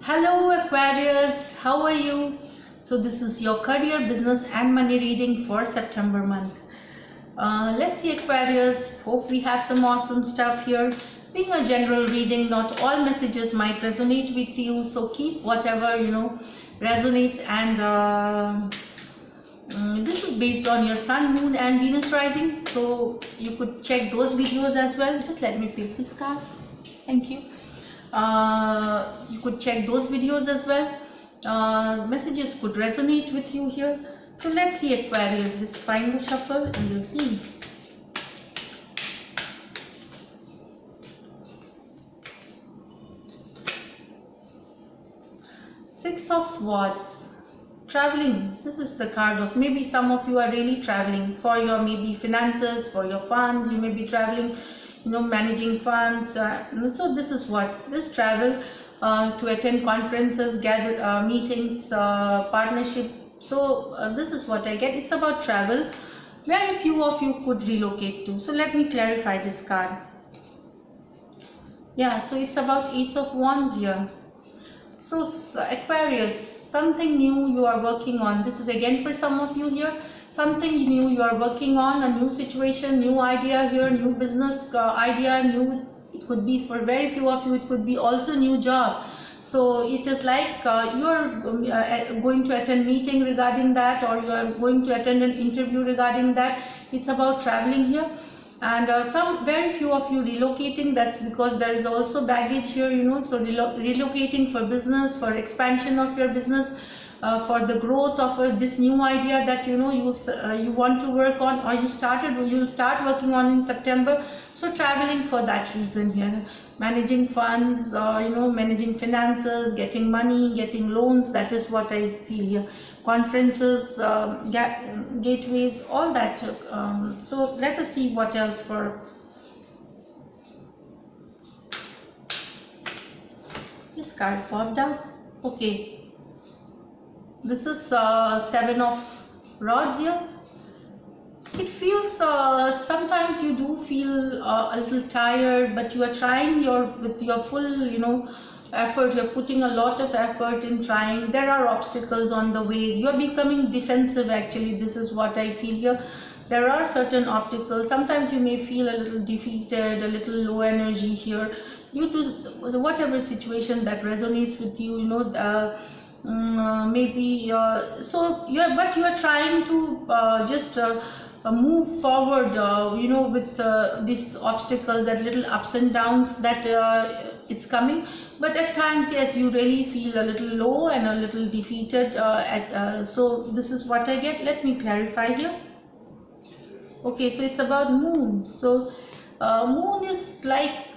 Hello Aquarius, how are you? So this is your career, business and money reading for September month. Let's see Aquarius, hope we have some awesome stuff here. Being a general reading, not all messages might resonate with you, so keep whatever resonates, and this is based on your Sun, Moon and Venus rising, so you could check those videos as well. Just let me pick this card. Thank you. You could check those videos as well. Messages could resonate with you here. So let's see Aquarius, this final shuffle, and we'll see. Six of Swords. Traveling. This is the card of, maybe some of you are really traveling for your maybe finances, for your funds. You may be traveling, managing funds. So this is what this travel to attend conferences, gather meetings, partnership. So this is what I get. It's about travel. Very few of you could relocate to. So let me clarify this card. Yeah, so it's about Ace of Wands here. So Aquarius, something new you are working on. This is again for some of you here. Something new you are working on, a new situation, new idea here, new business idea, new. It could be for very few of you. It could be also new job. So it is like you're going to attend meeting regarding that, or you are going to attend an interview regarding that. It's about traveling here. And some very few of you relocating. That's because there is also baggage here, so relocating for business, for expansion of your business, for the growth of this new idea that you want to work on, or you'll start working on in September. So traveling for that reason here, managing funds, managing finances, getting money, getting loans. That is what I feel here. Conferences, gateways, all that. So let us see what else for this card popped out. Okay, this is Seven of Rods here. It feels sometimes you do feel a little tired, but you are trying with your full effort. You're putting a lot of effort in trying. There are obstacles on the way. You're becoming defensive. Actually, this is what I feel here. There are certain obstacles. Sometimes you may feel a little defeated, a little low energy here due to whatever situation that resonates with you. Maybe so but you are trying to just move forward, with these obstacles, that little ups and downs that it's coming. But at times, yes, you really feel a little low and a little defeated. So this is what I get. Let me clarify here. Okay, so it's about Moon. So Moon is like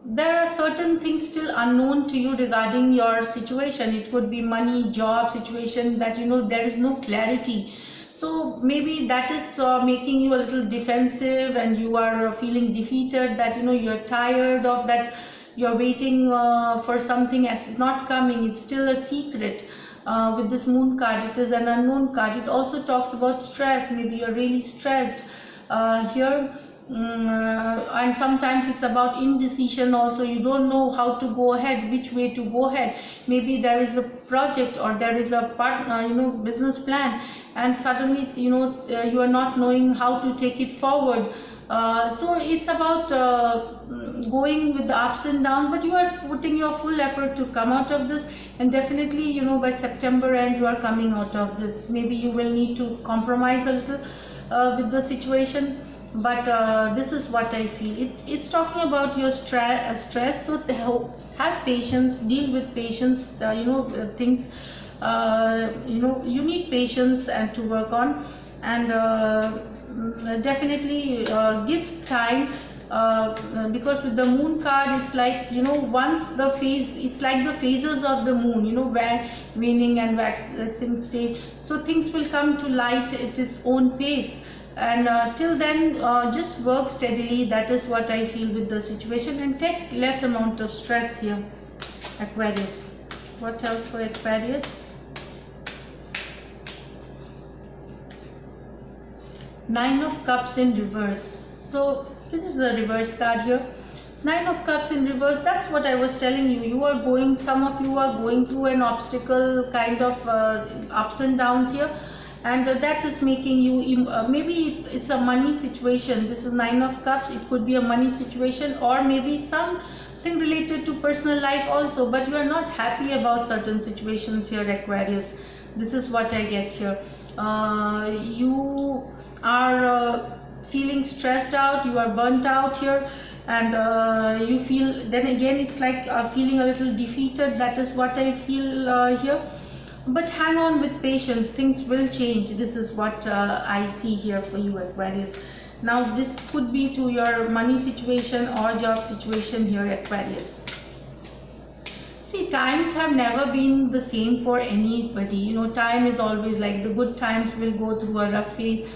there are certain things still unknown to you regarding your situation. It could be money, job situation, that there is no clarity. So maybe that is making you a little defensive, and you are feeling defeated, that you're tired of that. You're waiting for something that's not coming. It's still a secret. With this Moon card, it is an unknown card. It also talks about stress. Maybe you're really stressed here. And sometimes it's about indecision also. You don't know how to go ahead, which way to go ahead. Maybe there is a project, or there is a partner, business plan, and suddenly you are not knowing how to take it forward. So it's about going with the ups and downs, but you are putting your full effort to come out of this, and definitely by September end you are coming out of this. Maybe you will need to compromise a little with the situation, but this is what I feel. It's talking about your stress. So have patience, deal with patience. Things you need patience and to work on, and definitely give time. Because with the Moon card, it's like once the phase, it's like the phases of the Moon, where waning and waxing stage. So things will come to light at its own pace, and till then just work steadily. That is what I feel with the situation, and take less amount of stress here, Aquarius. What else for Aquarius? Nine of Cups in reverse. So this is the reverse card here. Nine of Cups in reverse, that's what I was telling you. Some of you are going through an obstacle kind of ups and downs here, and that is making you, maybe it's a money situation. This is Nine of Cups, it could be a money situation, or maybe something related to personal life also, but you are not happy about certain situations here, Aquarius. This is what I get here. You are feeling stressed out, you are burnt out here, and you feel, then again it's like feeling a little defeated. That is what I feel here. But hang on with patience, things will change. This is what I see here for you, Aquarius. Now this could be to your money situation or job situation here, Aquarius. See, times have never been the same for anybody. You know, time is always like, the good times will go through a rough phase.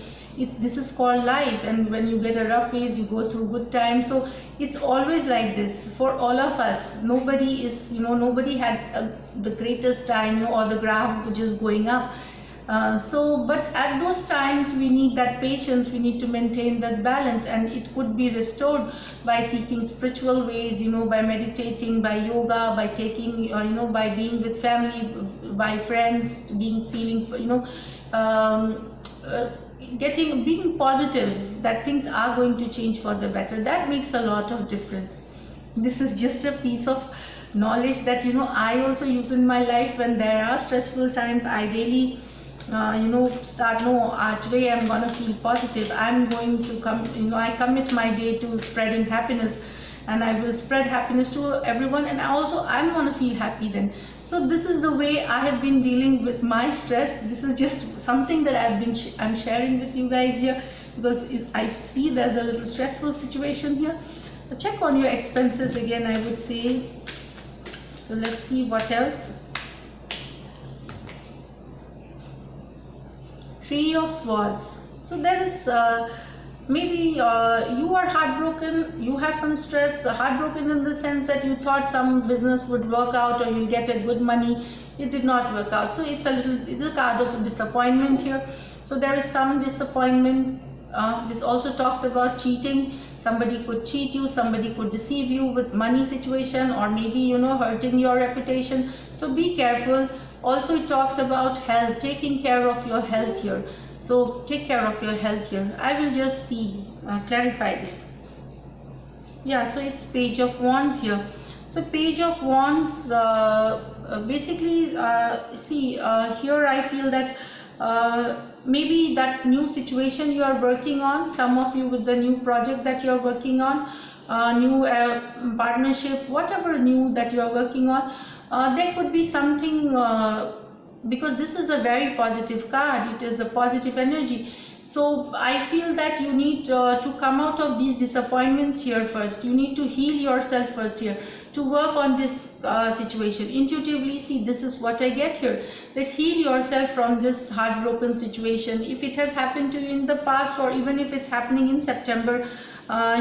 This is called life, and when you get a rough phase, you go through good times. So it's always like this for all of us. Nobody is, nobody had the greatest time, or the graph just going up. But at those times we need that patience, we need to maintain that balance, and it could be restored by seeking spiritual ways, by meditating, by yoga, by taking, by being with family, by friends, feeling, being positive that things are going to change for the better. That makes a lot of difference. This is just a piece of knowledge that I also use in my life. When there are stressful times, I really today I'm gonna feel positive. I'm going to I commit my day to spreading happiness, and I will spread happiness to everyone, and I'm gonna feel happy then. So this is the way I have been dealing with my stress. This is just something that I'm sharing with you guys here, because I see there's a little stressful situation here. Check on your expenses again, I would say. So let's see what else. Three of Swords. So there is maybe you are heartbroken, you have some stress, heartbroken in the sense that you thought some business would work out, or you'll get a good money. It did not work out. So it's a card of disappointment here. So there is some disappointment. This also talks about cheating. Somebody could cheat you, somebody could deceive you with money situation, or maybe hurting your reputation. So be careful. Also it talks about health, taking care of your health here. So take care of your health here. I will just clarify this. Yeah, so it's Page of Wands here. So Page of Wands, basically, here I feel that maybe that new situation you are working on, some of you with the new project that you are working on, new partnership, whatever new that you are working on, there could be something, because this is a very positive card, it is a positive energy. So I feel that you need to come out of these disappointments here first. You need to heal yourself first here, to work on this situation. Intuitively, see, this is what I get here, that heal yourself from this heartbroken situation. If it has happened to you in the past, or even if it's happening in September,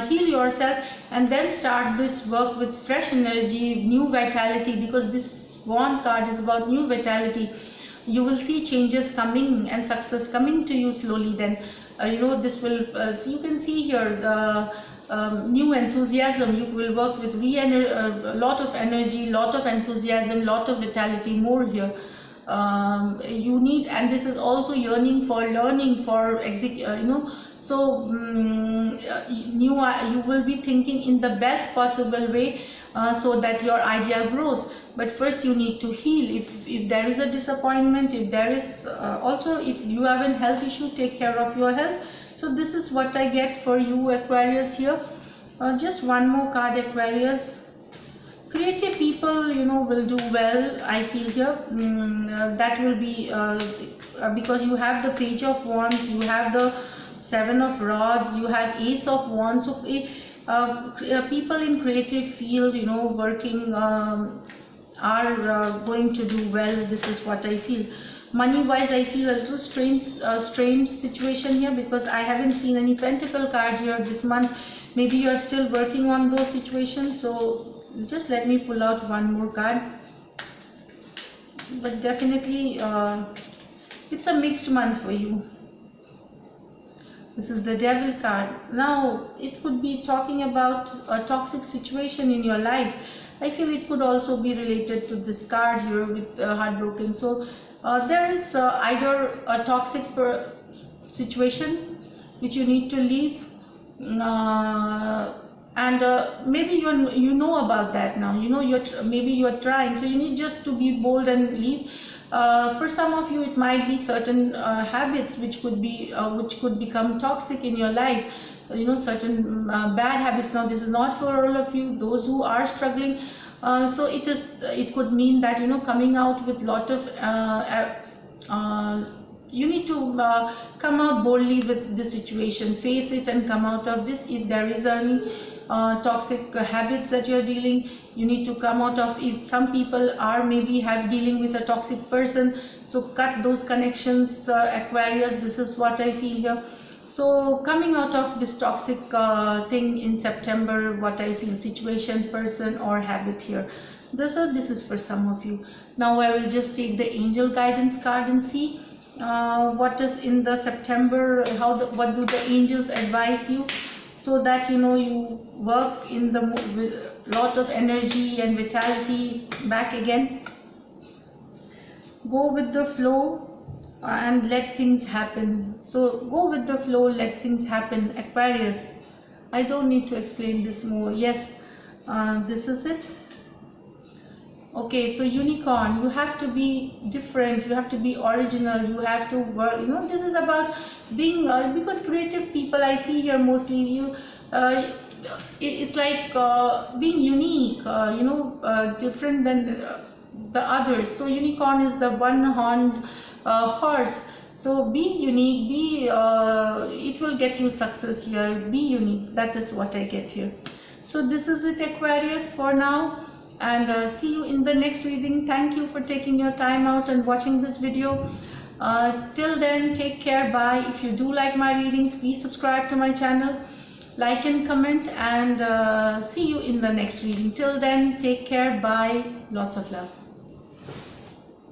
heal yourself and then start this work with fresh energy, new vitality, because this Wand card is about new vitality. You will see changes coming and success coming to you slowly. Then this will so you can see here the new enthusiasm. You will work with a lot of energy, lot of enthusiasm, lot of vitality more here. You need, and this is also yearning for learning, for so you will be thinking in the best possible way, so that your idea grows. But first you need to heal. If there is a disappointment, if there is also, if you have a health issue, take care of your health. So this is what I get for you, Aquarius, here. Just one more card, Aquarius. Creative people, will do well, I feel here. That will be because you have the Page of Wands, you have the Seven of Rods, you have Ace of Wands. So people in creative field, working, are going to do well. This is what I feel. Money wise, I feel a little strange situation here, because I haven't seen any Pentacle card here this month. Maybe you are still working on those situations. So just let me pull out one more card. But definitely it's a mixed month for you. This is the Devil card. Now it could be talking about a toxic situation in your life. I feel it could also be related to this card here with heartbroken. So there is either a toxic situation which you need to leave, and maybe you know about that now. You know maybe you're trying, so you need just to be bold and leave. For some of you, it might be certain habits which could become toxic in your life. Certain bad habits. Now this is not for all of you, those who are struggling. So it could mean that coming out with lot of you need to come out boldly with the situation, face it and come out of this. If there is any toxic habits that you're dealing, you need to come out of. If some people are maybe dealing with a toxic person, so cut those connections, Aquarius. This is what I feel here. So coming out of this toxic thing in September, what I feel, situation, person or habit here. This is for some of you. Now I will just take the angel guidance card and see what is in the September, what do the angels advise you, so that you work in the with lot of energy and vitality back again. Go with the flow and let things happen. So go with the flow, let things happen, Aquarius. I don't need to explain this more. Yes, this is it. Okay, so unicorn, you have to be different, you have to be original, you have to work, this is about being, because creative people I see here mostly, it's like being unique, different than the others. So unicorn is the one-horned horse. So be unique, it will get you success here. Be unique, that is what I get here. So this is it, Aquarius, for now. And see you in the next reading. Thank you for taking your time out and watching this video. Till then, take care. Bye. If you do like my readings, please subscribe to my channel, like and comment, and see you in the next reading. Till then, take care. Bye. Lots of love.